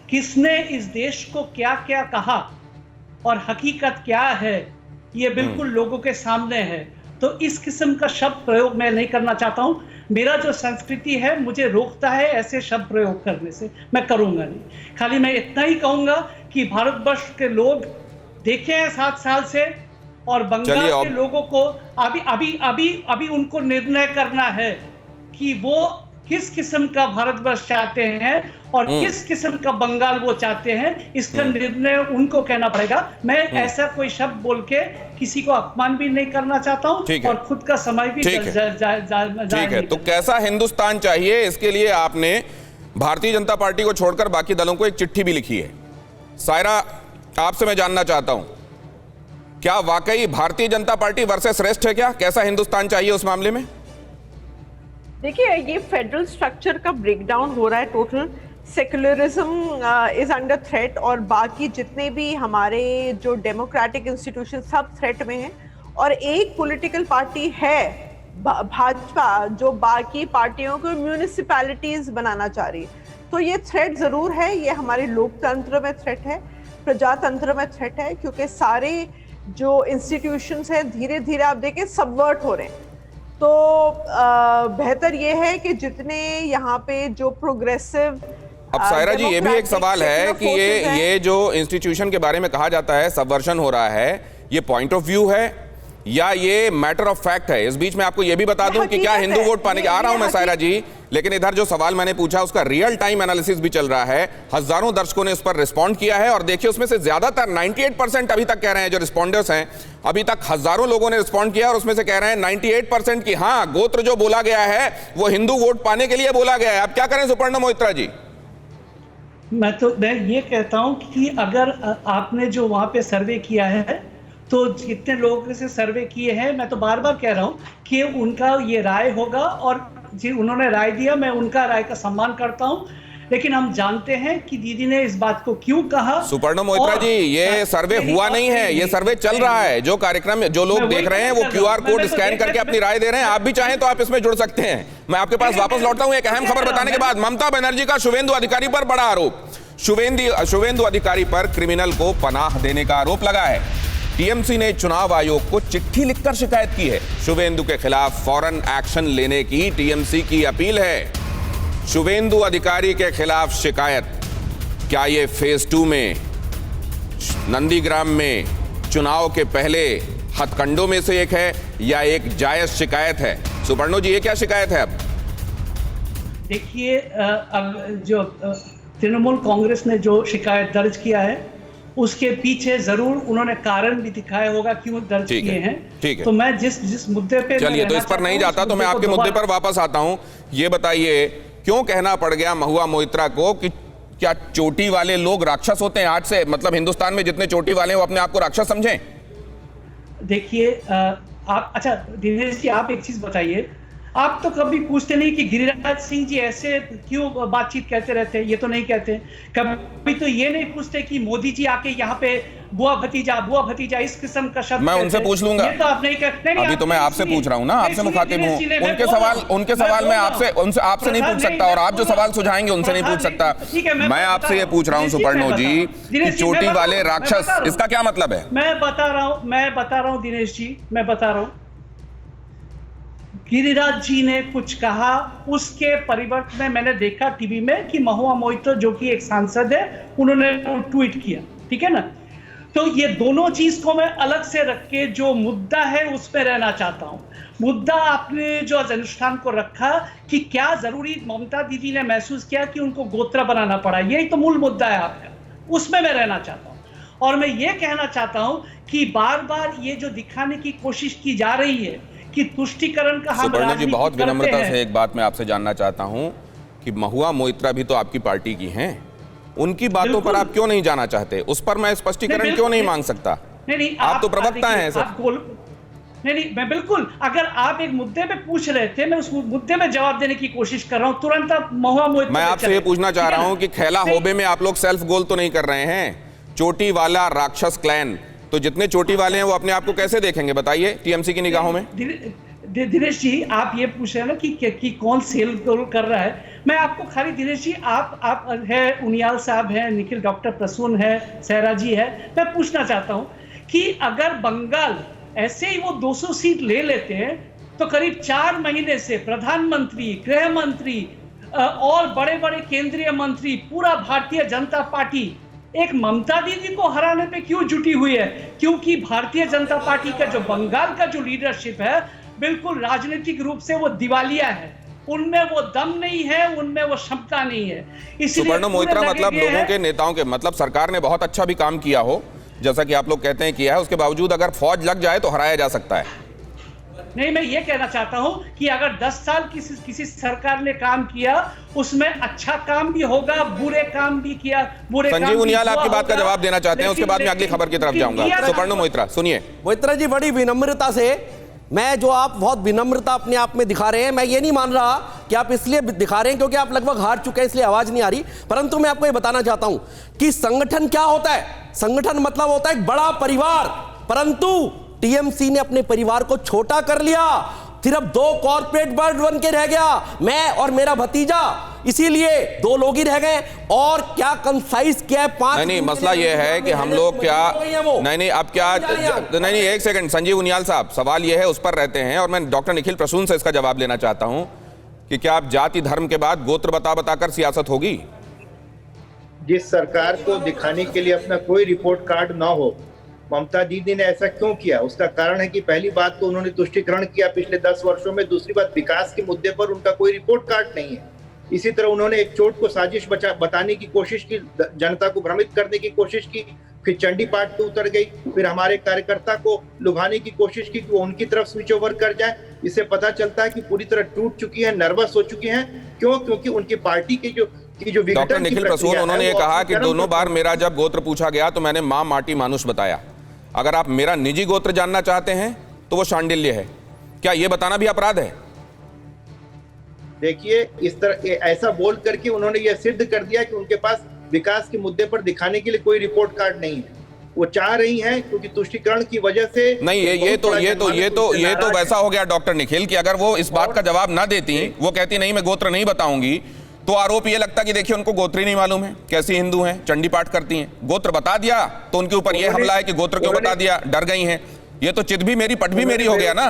Speaker 3: किसने इस देश को क्या क्या कहा और हकीकत क्या है, ये बिल्कुल लोगों के सामने है। तो इस किस्म का शब्द प्रयोग मैं नहीं करना चाहता हूँ। मेरा जो संस्कृति है मुझे रोकता है ऐसे शब्द प्रयोग करने से, मैं करूँगा नहीं। खाली मैं इतना ही कहूँगा कि भारतवर्ष के लोग देखे हैं 7 साल से, और बंगाल के लोगों को अभी उनको निर्णय करना है कि वो किस किस्म का भारतवर्ष चाहते हैं और किस किस्म का बंगाल वो चाहते हैं। इसका निर्णय उनको कहना पड़ेगा। मैं ऐसा कोई शब्द बोल के किसी को अपमान भी नहीं करना चाहता हूं और खुद का समय भी
Speaker 1: ठीक है। तो कैसा हिंदुस्तान चाहिए, इसके लिए आपने भारतीय जनता पार्टी को छोड़कर बाकी दलों को एक चिट्ठी भी लिखी है। सायरा, आपसे मैं जानना चाहता हूं, क्या वाकई Bharatiya Janata party versus rest है? क्या कैसा हिंदुस्तान चाहिए उस मामले में?
Speaker 5: देखिए, ये फेडरल स्ट्रक्चर का ब्रेकडाउन हो रहा है total. Secularism is under threat, और बाकी जितने भी हमारे जो डेमोक्रेटिक इंस्टीट्यूशन सब थ्रेट में हैं। और एक पॉलिटिकल पार्टी है भाजपा जो बाकी पार्टियों को म्यूनिसिपैलिटीज बनाना चाह रही है। तो ये थ्रेट जरूर है, ये हमारे लोकतंत्र में थ्रेट है, प्रजातंत्र में थ्रेट है, क्योंकि सारे जो इंस्टीट्यूशंस हैं धीरे धीरे आप देखें सबवर्ट हो रहे हैं। तो बेहतर ये है कि जितने यहाँ पे जो प्रोग्रेसिव।
Speaker 1: अब सायरा जी, ये भी एक सवाल है कि ये जो इंस्टीट्यूशन के बारे में कहा जाता है सबवर्शन हो रहा है, ये पॉइंट ऑफ व्यू है या ये मैटर ऑफ फैक्ट है? इस बीच में आपको ये भी बता दूं कि क्या हिंदू वोट पाने के आ रहा हूं मैं सायरा जी, लेकिन इधर जो सवाल मैंने पूछा उसका रियल टाइम एनालिसिस भी चल रहा है। हजारों दर्शकों ने उस पर रिस्पॉन्ड किया है और देखिए उसमें से ज्यादातर 98% अभी तक कह रहे हैं, जो रिस्पॉन्डर्स हैं अभी तक हजारों लोगों ने रिस्पॉन्ड किया और उसमें से कह रहे हैं 98% की हाँ, गोत्र जो बोला गया है वो हिंदू वोट पाने के लिए बोला गया है। आप क्या करें सुपर्णा मोहित्रा जी?
Speaker 3: मैं ये कहता हूं कि अगर आपने जो वहां पे सर्वे किया है, तो जितने लोगों से सर्वे किए हैं, मैं तो बार बार कह रहा हूं कि उनका ये राय होगा और जी उन्होंने राय दिया, मैं उनका राय का सम्मान करता हूं। लेकिन हम जानते हैं कि दीदी ने इस बात को क्यों कहा।
Speaker 1: सुपर्णा मोहित्रा जी, ये सर्वे हुआ नहीं है, ये सर्वे चल रहा है। जो कार्यक्रम जो लोग देख रहे हैं वो QR कोड स्कैन करके अपनी राय दे रहे हैं। आप भी चाहें तो आप इसमें जुड़ सकते हैं। मैं आपके पास वापस लौटता हूं एक अहम खबर बताने के बाद। ममता बनर्जी का शुवेंदु अधिकारी पर बड़ा आरोप। शुवेंदु अधिकारी पर क्रिमिनल को पनाह देने का आरोप लगा है। टीएमसी ने चुनाव आयोग को चिट्ठी लिखकर शिकायत की है। शुवेंदु के खिलाफ फौरन एक्शन लेने की टीएमसी की अपील है। शुवेंदु अधिकारी के खिलाफ शिकायत, क्या ये फेज 2 में नंदीग्राम में चुनाव के पहले हथकंडों में से एक है या एक जायज शिकायत है? सुपर्णो जी, ये क्या शिकायत है? अब
Speaker 3: देखिए, जो तृणमूल कांग्रेस ने जो शिकायत दर्ज किया है उसके पीछे जरूर उन्होंने कारण भी दिखाया होगा क्यों दर्ज किए हैं।
Speaker 1: ठीक है।
Speaker 3: तो मैं जिस मुद्दे पे,
Speaker 1: चलिए, तो इस पर नहीं जाता, तो मैं आपके मुद्दे पर वापस आता हूं। ये बताइए, क्यों कहना पड़ गया महुआ मोइत्रा को कि क्या चोटी वाले लोग राक्षस होते हैं? आज से मतलब हिंदुस्तान में जितने चोटी वाले हैं वो अपने आप को राक्षस समझें?
Speaker 3: देखिए, आप, अच्छा दिनेश जी, आप एक चीज बताइए, आप तो कभी पूछते नहीं कि गिरिराज सिंह जी ऐसे क्यों बातचीत कहते रहते हैं? ये तो नहीं कहते। कभी तो ये नहीं पूछते कि मोदी जी आके यहाँ पे बुआ भतीजा इस किस्म का शब्द
Speaker 1: मैं उनसे पूछ लूंगा।
Speaker 3: ये तो आप नहीं कहते।
Speaker 1: अभी तो मैं आपसे पूछ रहा हूँ ना, आपसे मुखातिब हूँ। उनके सवाल मैं आपसे नहीं पूछ सकता और आप जो सवाल सुझाएंगे उनसे नहीं पूछ सकता। मैं आपसे ये पूछ रहा हूँ सुपर्णो जी कि चोटी वाले राक्षस, इसका क्या मतलब है?
Speaker 3: मैं बता रहा हूँ दिनेश जी, मैं बता रहा हूँ। गिरिराज जी ने कुछ कहा, उसके परिवर्तन में मैंने देखा टीवी में कि महुआ मोइत्रा जो कि एक सांसद है, उन्होंने ट्वीट किया, ठीक है ना। तो ये दोनों चीज को मैं अलग से रख के जो मुद्दा है उस पर रहना चाहता हूँ। मुद्दा आपने जो अनुष्ठान को रखा कि क्या जरूरी ममता दीदी ने महसूस किया कि उनको गोत्रा बनाना पड़ा, यही तो मूल मुद्दा है आपका, उसमें मैं रहना चाहता हूँ। और मैं ये कहना चाहता हूँ कि बार बार ये जो दिखाने की कोशिश की जा रही है कि तुष्टीकरण का हम
Speaker 1: सुपर्णो जी, बहुत विनम्रता
Speaker 3: हैं।
Speaker 1: से एक बात मैं आपसे जानना चाहता हूं कि महुआ मोइत्रा भी तो आपकी पार्टी की हैं, उनकी बातों पर आप क्यों नहीं जाना चाहते? उस पर मैं स्पष्टीकरण क्यों नहीं मांग सकता?
Speaker 3: नहीं,
Speaker 1: आप तो प्रवक्ता हैं सर।
Speaker 3: नहीं, मैं बिल्कुल, अगर आप एक मुद्दे पे पूछ रहे थे, मैं उस मुद्दे में जवाब देने की कोशिश कर रहा हूं, तुरंत आप महुआ मोहित
Speaker 1: मैं आपसे ये पूछना चाह रहा हूं कि खैला
Speaker 3: नहीं,
Speaker 1: होबे में आप लोग सेल्फ गोल तो नहीं कर रहे हैं? चोटी वाला राक्षस क्लैन, तो जितने चोटी वाले हैं वो अपने आप को कैसे देखेंगे बताइए टीएमसी की निगाहों में?
Speaker 3: दिनेश जी, आप ये पूछ रहे हैं ना कि कौन सेल कर रहा है। मैं आपको खाली, दिनेश जी, आप है, उनियाल साहब है, निखिल, डॉक्टर प्रसून है, सहरा जी है, मैं पूछना चाहता हूं कि अगर बंगाल ऐसे ही वो 200 सीट ले लेते हैं तो करीब 4 महीने से प्रधानमंत्री, गृह मंत्री और बड़े बड़े केंद्रीय मंत्री, पूरा भारतीय जनता पार्टी एक ममता दीदी को हराने पे क्यों जुटी हुई है? क्योंकि भारतीय जनता पार्टी का जो बंगाल का जो लीडरशिप है, बिल्कुल राजनीतिक रूप से वो दिवालिया है, उनमें वो दम नहीं है, उनमें वो क्षमता नहीं है। इसलिए
Speaker 1: सुपर्णो मोइत्रा, मतलब लोगों के नेताओं के, मतलब सरकार ने बहुत अच्छा भी काम किया हो, जैसा कि आप लोग कहते हैं किया है, उसके बावजूद अगर फौज लग जाए तो हराया जा सकता है।
Speaker 3: नहीं, मैं ये कहना चाहता हूं कि अगर 10 साल किसी सरकार ने काम किया, उसमें अच्छा काम भी होगा, बुरे काम भी किया, बुरे काम भी
Speaker 1: संजीव उनियाल
Speaker 3: हुआ
Speaker 1: आपकी बात का
Speaker 3: होगा,
Speaker 1: जवाब देना चाहते हैं, उसके बाद मैं अगली खबर की तरफ जाऊंगा। सुपर्णो मोइत्रा सुनिए।
Speaker 4: मोइत्रा जी, बड़ी विनम्रता से, मैं जो आप बहुत विनम्रता अपने आप में दिखा रहे हैं, मैं ये नहीं मान रहा कि आप इसलिए दिखा रहे हैं क्योंकि आप लगभग हार चुके हैं इसलिए आवाज नहीं आ रही, परंतु मैं आपको ये बताना चाहता हूं कि संगठन क्या होता है। संगठन मतलब होता है एक बड़ा परिवार, परंतु टीएमसी ने अपने परिवार को छोटा कर लिया, सिर्फ 2 कॉर्पोरेट बर्ड बन के रह गया, मैं और मेरा भतीजा, इसीलिए 2 लोग ही रह गए। और क्या कंसाइज क्या है? 5
Speaker 1: नहीं, मसला यह है कि हम लोग क्या, नहीं अब क्या, नहीं एक सेकंड संजीव उनियाल साहब, सवाल यह है, उस पर रहते हैं, और मैं डॉक्टर निखिल प्रसून से इसका जवाब लेना चाहता हूं कि क्या आप जाति धर्म के बाद गोत्र बताकर सियासत होगी?
Speaker 6: जिस सरकार को दिखाने के लिए अपना कोई रिपोर्ट कार्ड ना हो, ममता दीदी ने ऐसा क्यों किया? उसका कारण है कि पहली बात तो उन्होंने तुष्टीकरण किया पिछले 10 वर्षों में, दूसरी बात विकास के मुद्दे पर उनका कोई रिपोर्ट कार्ड नहीं है। इसी तरह उन्होंने एक चोट को साजिश बताने की कोशिश की, जनता को भ्रमित करने की कोशिश की, फिर चंडी पाठ पे उतर गई, फिर हमारे कार्यकर्ता को लुभाने की कोशिश की कि वो उनकी तरफ स्विच ओवर कर जाए। इससे पता चलता है कि पूरी तरह टूट चुकी है, नर्वस हो चुकी हैं। क्यों? क्योंकि उनकी पार्टी की जो
Speaker 1: डॉक्टर निखिल प्रसून, उन्होंने ये कहा कि दोनों बार मेरा जब गोत्र पूछा गया तो मैंने मां माटी मानुष बताया। अगर आप मेरा निजी गोत्र जानना चाहते हैं तो वो शांडिल्य है, क्या ये बताना भी अपराध है?
Speaker 6: देखिए, इस तरह ऐसा बोल करके उन्होंने ये सिद्ध कर दिया कि उनके पास विकास के मुद्दे पर दिखाने के लिए कोई रिपोर्ट कार्ड नहीं है। वो चाह रही हैं क्योंकि तुष्टीकरण की वजह से
Speaker 1: नहीं, ये तो वैसा हो गया डॉक्टर निखिल कि अगर वो इस बात का जवाब ना देती, वो कहती नहीं मैं गोत्र नहीं बताऊंगी, तो आरोप ये लगता कि देखिए उनको गोत्र ही नहीं मालूम है, कैसी हिंदू हैं, चंडी पाठ करती हैं। गोत्र बता दिया तो उनके ऊपर ये हमला है कि गोत्र क्यों बता दिया, डर गई हैं। ये तो चित भी मेरी पट भी मेरी हो गया ना।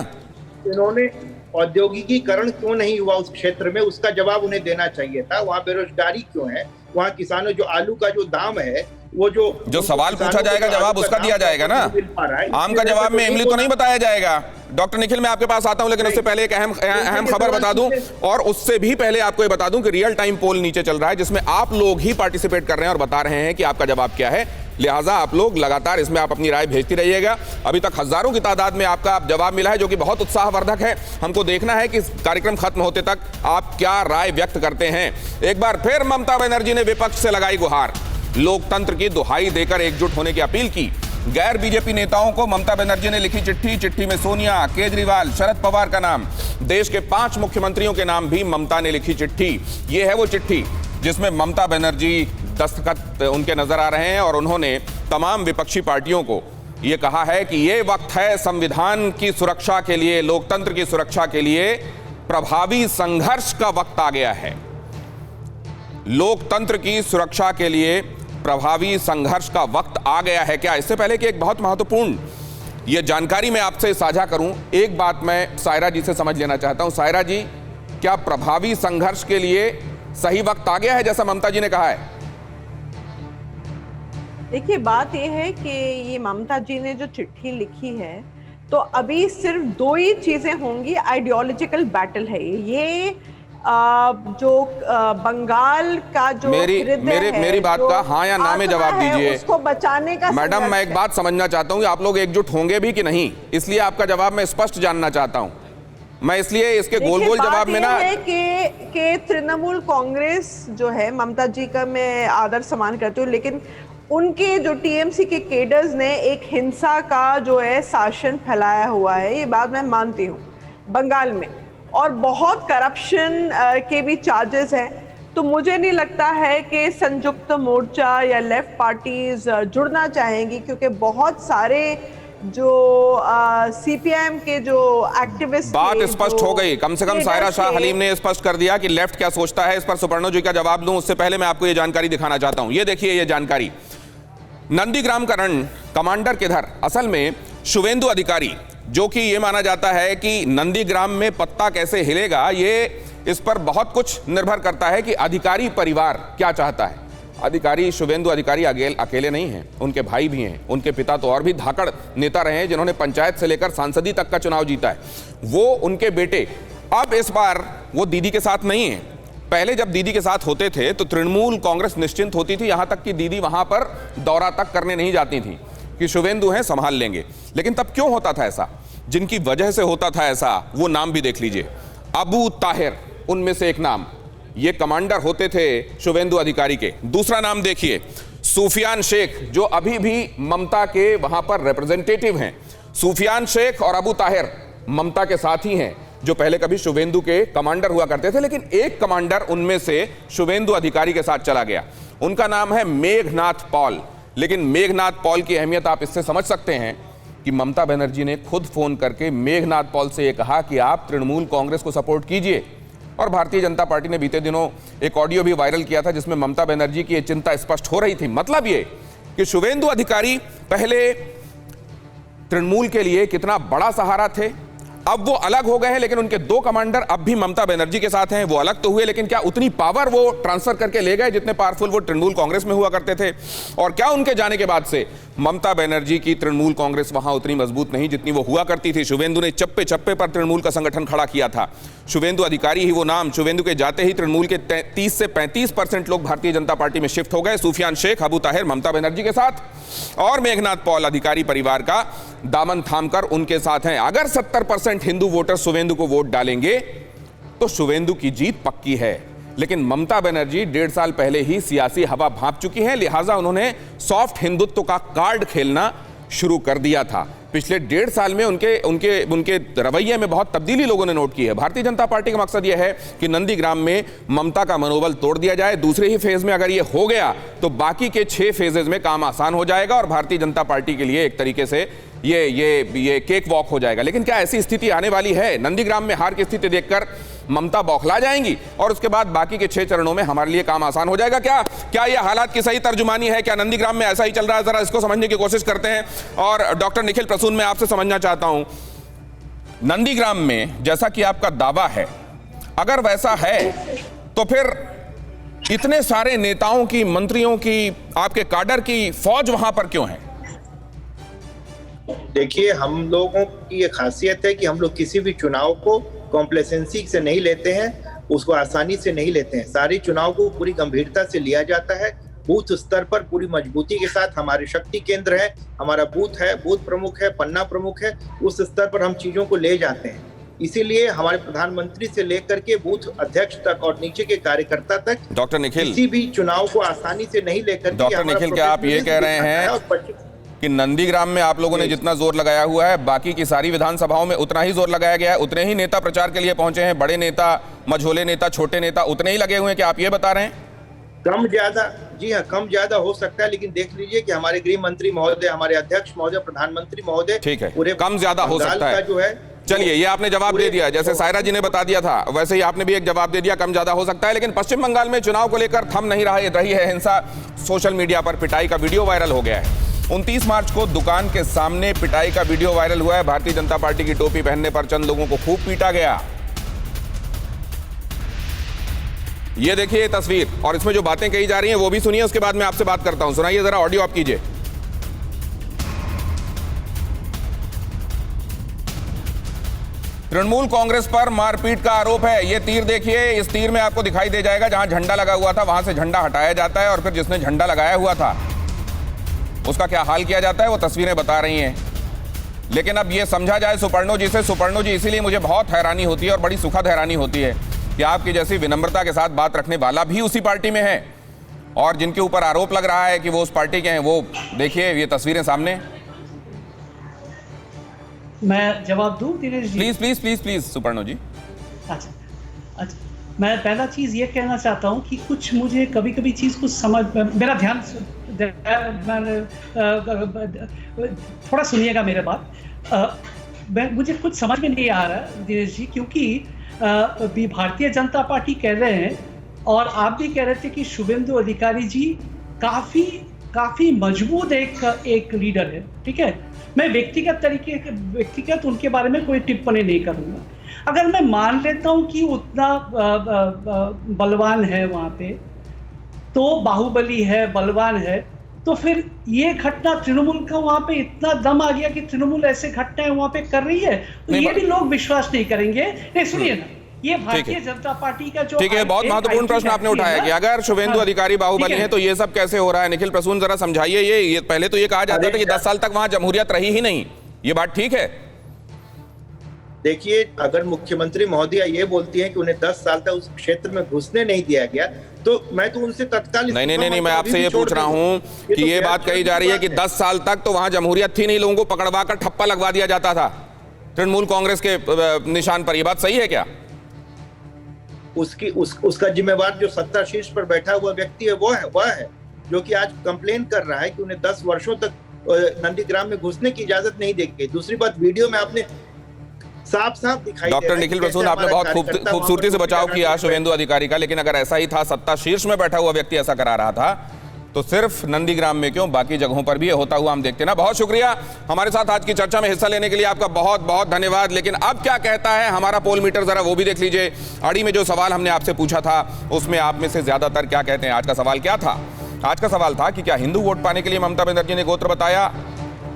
Speaker 6: इन्होंने औद्योगिकीकरण क्यों नहीं हुआ उस क्षेत्र में, उसका जवाब उन्हें देना चाहिए था। वहाँ बेरोजगारी क्यों है, वहाँ किसानों जो आलू का जो दाम है, वो जो
Speaker 1: सवाल पूछा जाएगा जवाब उसका दिया जाएगा ना। आम का जवाब में इमली तो नहीं बताया जाएगा। डॉक्टर निखिल, मैं आपके पास आता हूं, लेकिन उससे पहले एक अहम खबर बता दूं, और उससे भी पहले आपको ये बता दूं कि रियल टाइम पोल नीचे चल रहा है जिसमें आप लोग ही पार्टिसिपेट कर रहे हैं और बता रहे हैं कि आपका जवाब क्या है। लिहाजा आप लोग लगातार इसमें आप अपनी राय भेजती रहिएगा। अभी तक हजारों की तादाद में आपका जवाब मिला है, जो कि बहुत उत्साहवर्धक है। हमको देखना है कि कार्यक्रम खत्म होते तक आप क्या राय व्यक्त करते हैं। एक बार फिर ममता बनर्जी ने विपक्ष से लगाई गुहार, लोकतंत्र की दुहाई देकर एकजुट होने की अपील की। गैर बीजेपी नेताओं को ममता बनर्जी ने लिखी चिट्ठी में सोनिया, केजरीवाल, शरद पवार का नाम, देश के 5 मुख्यमंत्रियों के नाम भी ममता ने लिखी चिट्ठी। यह है वो चिट्ठी जिसमें ममता बनर्जी दस्तखत उनके नजर आ रहे हैं, और उन्होंने तमाम विपक्षी पार्टियों को यह कहा है कि यह वक्त है संविधान की सुरक्षा के लिए, लोकतंत्र की सुरक्षा के लिए प्रभावी संघर्ष का वक्त आ गया है। लोकतंत्र की सुरक्षा के लिए प्रभावी संघर्ष का वक्त आ गया है। क्या इससे पहले कि एक बहुत महत्वपूर्ण यह जानकारी मैं आपसे साझा करूं, एक बात मैं सायरा जी से समझ लेना चाहता हूं। सायरा जी, क्या प्रभावी संघर्ष के लिए सही वक्त आ गया है जैसा ममता जी ने कहा है?
Speaker 5: देखिए, बात यह है कि ये ममता जी ने जो चिट्ठी लिखी है, तो अभी सिर्फ 2 ही चीजें होंगी। आइडियोलॉजिकल बैटल है ये, जो बंगाल का जो
Speaker 1: मेरी बात का हाँ या ना में जवाब दीजिए।
Speaker 5: उसको बचाने का
Speaker 1: मैडम, मैं एक बात समझना चाहता हूं कि आप लोग एकजुट होंगे भी कि नहीं, इसलिए आपका जवाब मैं स्पष्ट जानना चाहता हूं। मैं इसलिए इसके गोल गोल जवाब में ना
Speaker 5: है कि तृणमूल कांग्रेस जो है, ममता जी का मैं आदर सम्मान करती हूँ, लेकिन उनके जो टीएमसी के केडर्स ने एक हिंसा का जो है शासन फैलाया हुआ है, ये बात मैं मानती हूँ बंगाल में, और बहुत करप्शन के भी चार्जेस हैं। तो मुझे नहीं लगता है कि संयुक्त मोर्चा या लेफ्ट पार्टीज जुड़ना चाहेंगी, क्योंकि बहुत सारे जो सीपीआईएम के जो एक्टिविस्ट
Speaker 1: बात स्पष्ट हो गई। कम से कम सायरा शाह हलीम ने स्पष्ट कर दिया कि लेफ्ट क्या सोचता है। इस पर सुपर्णो जी का जवाब दूं उससे पहले मैं आपको ये जानकारी दिखाना चाहता हूं। ये देखिए, ये जानकारी नंदीग्राम का रण कमांडर किधर, असल में शुवेंदु अधिकारी, जो कि ये माना जाता है कि नंदीग्राम में पत्ता कैसे हिलेगा, ये इस पर बहुत कुछ निर्भर करता है कि अधिकारी परिवार क्या चाहता है। अधिकारी शुवेंदु अधिकारी अकेले नहीं हैं, उनके भाई भी हैं, उनके पिता तो और भी धाकड़ नेता रहे हैं जिन्होंने पंचायत से लेकर सांसदी तक का चुनाव जीता है, वो उनके बेटे। अब इस बार वो दीदी के साथ नहीं है। पहले जब दीदी के साथ होते थे तो तृणमूल कांग्रेस निश्चिंत होती थी, यहां तक कि दीदी वहां पर दौरा तक करने नहीं जाती थी कि शुवेंदु हैं संभाल लेंगे। लेकिन तब क्यों होता था ऐसा? जिनकी वजह से होता था ऐसा, वो नाम भी देख लीजिए। अबू ताहिर उनमें से एक नाम, ये कमांडर होते थे शुवेंदु अधिकारी के। दूसरा नाम देखिए, सूफियान शेख, जो अभी भी ममता के वहां पर रिप्रेजेंटेटिव हैं। सूफियान शेख और अबू ताहिर ममता के साथी हैं, जो पहले कभी शुवेंदु के कमांडर हुआ करते थे, लेकिन एक कमांडर उनमें से शुवेंदु अधिकारी के साथ चला गया। उनका नाम है मेघनाथ पॉल। लेकिन मेघनाथ पॉल की अहमियत आप इससे समझ सकते हैं कि ममता बनर्जी ने खुद फोन करके मेघनाथ पॉल से यह कहा कि आप तृणमूल कांग्रेस को सपोर्ट कीजिए। और भारतीय जनता पार्टी ने बीते दिनों एक ऑडियो भी वायरल किया था जिसमें ममता बनर्जी की यह चिंता स्पष्ट हो रही थी। मतलब ये कि शुवेंदु अधिकारी पहले तृणमूल के लिए कितना बड़ा सहारा थे, अब वो अलग हो गए हैं, लेकिन उनके दो कमांडर अब भी ममता बनर्जी के साथ हैं। वो अलग तो हुए, लेकिन क्या उतनी पावर वो ट्रांसफर करके ले गए जितने पावरफुल वो तृणमूल कांग्रेस में हुआ करते थे? और क्या उनके जाने के बाद से ममता बनर्जी की तृणमूल कांग्रेस वहां उतनी मजबूत नहीं जितनी वो हुआ करती थी? शुवेंदु ने चप्पे चप्पे पर तृणमूल का संगठन खड़ा किया था। शुवेंदु अधिकारी ही वो नाम, शुवेंदु के जाते ही तृणमूल के 30 से 35% लोग भारतीय जनता पार्टी में शिफ्ट हो गए। सूफियान शेख, अबू ताहिर ममता बनर्जी के साथ, और मेघनाथ पॉल अधिकारी परिवार का दामन थामकर उनके साथ हैं। अगर 70% हिंदू वोटर शुवेंदु को वोट डालेंगे तो शुवेंदु की जीत पक्की है। लेकिन ममता बनर्जी 1.5 साल पहले ही सियासी हवा भांप चुकी हैं, लिहाजा उन्होंने सॉफ्ट हिंदुत्व का कार्ड खेलना शुरू कर दिया था। पिछले 1.5 साल में उनके रवैये में बहुत तब्दीली लोगों ने नोट की है। भारतीय जनता पार्टी का मकसद यह है कि नंदीग्राम में ममता का मनोबल तोड़ दिया जाए। दूसरे ही फेज में अगर ये हो गया तो बाकी के 6 फेजेज में काम आसान हो जाएगा और भारतीय जनता पार्टी के लिए एक तरीके से ये केक वॉक हो जाएगा। लेकिन क्या ऐसी स्थिति आने वाली है? नंदीग्राम में हार की स्थिति देखकर ममता बौखला जाएंगी और उसके बाद बाकी के 6 चरणों में हमारे लिए काम आसान हो जाएगा? क्या यह हालात की सही तर्जुमानी है? क्या नंदीग्राम में ऐसा ही चल रहा है? जरा इसको समझने की कोशिश करते हैं। और डॉक्टर निखिल प्रसून, मैं आपसे समझना चाहता हूं, नंदीग्राम में जैसा कि आपका दावा है, अगर वैसा है तो फिर इतने सारे नेताओं की, मंत्रियों की, आपके काडर की फौज वहां पर क्यों है?
Speaker 6: देखिए, हम लोगों की ये खासियत है कि हम लोग किसी भी चुनाव को कॉम्प्लेसेंसी से नहीं लेते हैं, उसको आसानी से नहीं लेते हैं। सारे चुनाव को पूरी गंभीरता से लिया जाता है। बूथ स्तर पर पूरी मजबूती के साथ हमारे शक्ति केंद्र है, हमारा बूथ है, बूथ प्रमुख है, पन्ना प्रमुख है, उस स्तर पर हम चीजों को ले जाते हैं। इसीलिए हमारे प्रधानमंत्री से लेकर के बूथ अध्यक्ष तक और नीचे के कार्यकर्ता तक
Speaker 1: डॉक्टर निखिल,
Speaker 6: किसी भी चुनाव को आसानी से नहीं लेकर के।
Speaker 1: डॉक्टर निखिल, क्या आप ये कह रहे हैं कि नंदीग्राम में आप लोगों ने जितना जोर लगाया हुआ है, बाकी की सारी विधानसभाओं में उतना ही जोर लगाया गया है? उतने ही नेता प्रचार के लिए पहुंचे हैं? बड़े नेता, मझोले नेता, छोटे नेता उतने ही लगे हुए हैं? क्या आप ये बता रहे हैं?
Speaker 6: कम ज्यादा, जी हाँ, कम ज्यादा हो सकता है, लेकिन देख लीजिए कि हमारे गृह मंत्री महोदय, हमारे अध्यक्ष महोदय, प्रधानमंत्री महोदय,
Speaker 1: ठीक है,
Speaker 6: पूरे
Speaker 1: कम ज्यादा हो सकता है
Speaker 6: जो है।
Speaker 1: चलिए, ये आपने जवाब दे दिया। जैसे सायरा जी ने बता दिया था वैसे ही आपने भी एक जवाब दे दिया, कम ज्यादा हो सकता है। लेकिन पश्चिम बंगाल में चुनाव को लेकर थम नहीं रही है हिंसा। सोशल मीडिया पर पिटाई का वीडियो वायरल हो गया है। 29 मार्च को दुकान के सामने पिटाई का वीडियो वायरल हुआ है। भारतीय जनता पार्टी की टोपी पहनने पर चंद लोगों को खूब पीटा गया। ये देखिए ये तस्वीर, और इसमें जो बातें कही जा रही हैं वो भी सुनिए, उसके बाद मैं आपसे बात करता हूं। सुनाइए जरा, ऑडियो आप कीजिए। तृणमूल कांग्रेस पर मारपीट का आरोप है। ये तीर देखिए, इस तीर में आपको दिखाई दे जाएगा जहां झंडा लगा हुआ था वहां से झंडा हटाया जाता है और फिर जिसने झंडा लगाया हुआ था उसका क्या हाल किया जाता है, वो तस्वीरें बता रही हैं। लेकिन अब ये समझा जाए सुपर्णो जी से। सुपर्णो जी, इसीलिए मुझे बहुत हैरानी होती है और बड़ी सुखद हैरानी होती है कि आपकी जैसी विनम्रता के साथ बात रखने वाला भी उसी पार्टी में है और जिनके ऊपर आरोप लग रहा है कि वो उस पार्टी के हैं, वो देखिए ये तस्वीरें सामने।
Speaker 3: मैं जवाब दूं Dinesh ji?
Speaker 1: Please please please please सुपर्णो जी।
Speaker 3: अच्छा अच्छा, मैं पहला चीज़ ये कहना चाहता हूँ कि कुछ मुझे कभी कभी चीज़ कुछ समझ, मेरा ध्यान थोड़ा सुनिएगा मेरे बात। मुझे कुछ समझ में नहीं आ रहा दिनेश जी, क्योंकि भी भारतीय जनता पार्टी कह रहे हैं और आप भी कह रहे थे कि शुभेंदु अधिकारी जी काफ़ी मजबूत एक लीडर है। ठीक है, मैं व्यक्तिगत उनके बारे में कोई टिप्पणी नहीं करूँगा। अगर मैं मान लेता हूं कि उतना बलवान है वहां पे, तो बाहुबली है, बलवान है, तो फिर ये घटना तृणमूल का वहां पे इतना दम आ गया कि तृणमूल ऐसे घटनाएं वहां पे कर रही है, तो ये भी लोग विश्वास नहीं करेंगे। नहीं सुनिए ना, ये भारतीय जनता पार्टी का जो
Speaker 1: ठीक है, बहुत महत्वपूर्ण प्रश्न आपने उठाया कि अगर शुभेंदु अधिकारी बाहुबली है तो ये सब कैसे हो रहा है। निखिल प्रसून जरा समझाइए ये पहले तो ये कहा जाता था कि 10 साल तक वहां जमहूरियत रही ही नहीं, ये बात ठीक है?
Speaker 6: देखिए, अगर मुख्यमंत्री महोदया ये बोलती हैं कि उन्हें 10 साल तक उस क्षेत्र में घुसने नहीं दिया गया, तो मैं तो उनसे तत्काल
Speaker 1: नहीं, मैं आपसे ये पूछ रहा हूं कि ये बात कही जा रही है कि 10 साल तक तो वहां जमहूरियत थी नहीं, लोगों को पकड़वा कर ठप्पा लगवा दिया जाता था तृणमूल कांग्रेस के निशान पर। ये बात सही है क्या?
Speaker 6: उसका जिम्मेवार जो सत्ता शीर्ष पर बैठा हुआ व्यक्ति है वह है जो कि आज कंप्लेन कर रहा है कि उन्हें 10 वर्षों तक नंदीग्राम में घुसने की इजाजत नहीं दी गई। दूसरी बात, वीडियो में आपने साफ दिखाई
Speaker 1: डॉक्टर निखिल प्रसून, आपने बहुत खूबसूरती से बचाव किया शुभेंदु अधिकारी का, लेकिन अगर ऐसा ही था, सत्ता शीर्ष में बैठा हुआ व्यक्ति ऐसा करा रहा था, तो सिर्फ नंदीग्राम में क्यों, बाकी जगहों पर भी ये होता हुआ हम देखते ना। बहुत शुक्रिया हमारे साथ आज की चर्चा में हिस्सा लेने के लिए, आपका बहुत बहुत धन्यवाद। लेकिन अब क्या कहता है हमारा पोल मीटर, जरा वो भी देख लीजिए। अड़ी में जो सवाल हमने आपसे पूछा था उसमें आप में से ज्यादातर क्या कहते हैं? आज का सवाल क्या था? आज का सवाल था कि क्या हिंदू वोट पाने के लिए ममता बनर्जी ने गोत्र बताया?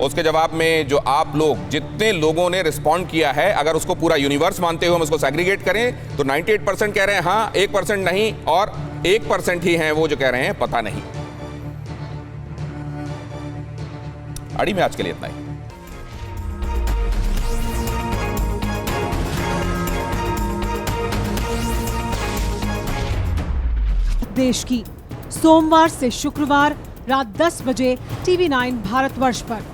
Speaker 1: उसके जवाब में जो आप लोग, जितने लोगों ने रिस्पॉन्ड किया है, अगर उसको पूरा यूनिवर्स मानते हुए हम उसको सेग्रीगेट करें तो 98% कह रहे हैं हाँ, 1% नहीं, और 1% ही हैं वो जो कह रहे हैं पता नहीं। अड़ी में आज के लिए इतना ही।
Speaker 7: देश की सोमवार से शुक्रवार रात 10 बजे TV9 भारतवर्ष पर।